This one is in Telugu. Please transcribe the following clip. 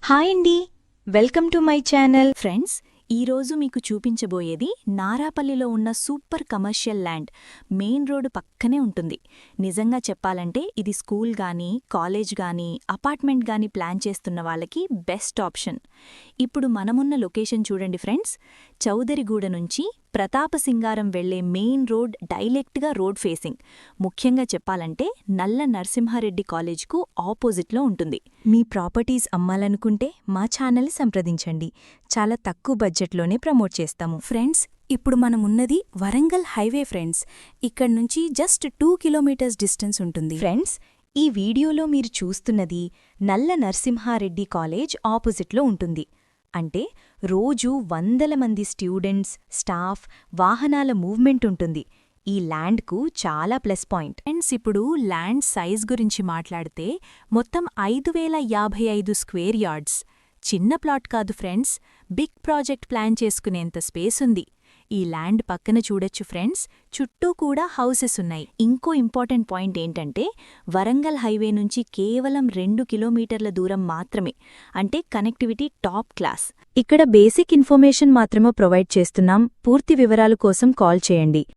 హాయ్ అండి, welcome to my channel. Friends, ఈరోజు మీకు చూపించబోయేది నారాపల్లిలో ఉన్న super commercial land. Main road పక్కనే ఉంటుంది. నిజంగా చెప్పాలంటే ఇది స్కూల్ గానీ, కాలేజ్ గానీ, అపార్ట్మెంట్ గానీ ప్లాన్ చేస్తున్న వాళ్ళకి బెస్ట్ ఆప్షన్. ఇప్పుడు మనమున్న లొకేషన్ చూడండి ఫ్రెండ్స్. చౌదరిగూడ నుంచి ప్రతాపసింగారం వెళ్లే మెయిన్ రోడ్ డైరెక్ట్గా రోడ్ ఫేసింగ్. ముఖ్యంగా చెప్పాలంటే నల్ల నరసింహారెడ్డి కాలేజ్కు ఆపోజిట్లో ఉంటుంది. మీ ప్రాపర్టీస్ అమ్మాలనుకుంటే మా ఛానల్ని సంప్రదించండి. చాలా తక్కువ బడ్జెట్లోనే ప్రమోట్ చేస్తాము. ఫ్రెండ్స్, ఇప్పుడు మనమున్నది వరంగల్ హైవే ఫ్రెండ్స్. ఇక్కడి నుంచి జస్ట్ 2 కిలోమీటర్స్ డిస్టెన్స్ ఉంటుంది. ఫ్రెండ్స్, ఈ వీడియోలో మీరు చూస్తున్నది నల్ల నరసింహారెడ్డి కాలేజ్ ఆపోజిట్లో ఉంటుంది. అంటే రోజూ వందల మంది స్టూడెంట్స్, స్టాఫ్, వాహనాల మూవ్మెంట్ ఉంటుంది. ఈ ల్యాండ్కు చాలా ప్లస్ పాయింట్. ఫ్రెండ్స్, ఇప్పుడు ల్యాండ్ సైజ్ గురించి మాట్లాడితే మొత్తం 5055 స్క్వేర్ యార్డ్స్. చిన్న ప్లాట్ కాదు ఫ్రెండ్స్, బిగ్ ప్రాజెక్ట్ ప్లాన్ చేసుకునేంత స్పేస్ ఉంది. ఈ ల్యాండ్ పక్కన చూడొచ్చు ఫ్రెండ్స్, చుట్టూ కూడా హౌసెస్ ఉన్నాయి. ఇంకో ఇంపార్టెంట్ పాయింట్ ఏంటంటే వరంగల్ హైవే నుంచి కేవలం 2 కిలోమీటర్ల దూరం మాత్రమే. అంటే కనెక్టివిటీ టాప్ క్లాస్. ఇక్కడ బేసిక్ ఇన్ఫర్మేషన్ మాత్రమే ప్రొవైడ్ చేస్తున్నాం. పూర్తి వివరాల కోసం కాల్ చేయండి.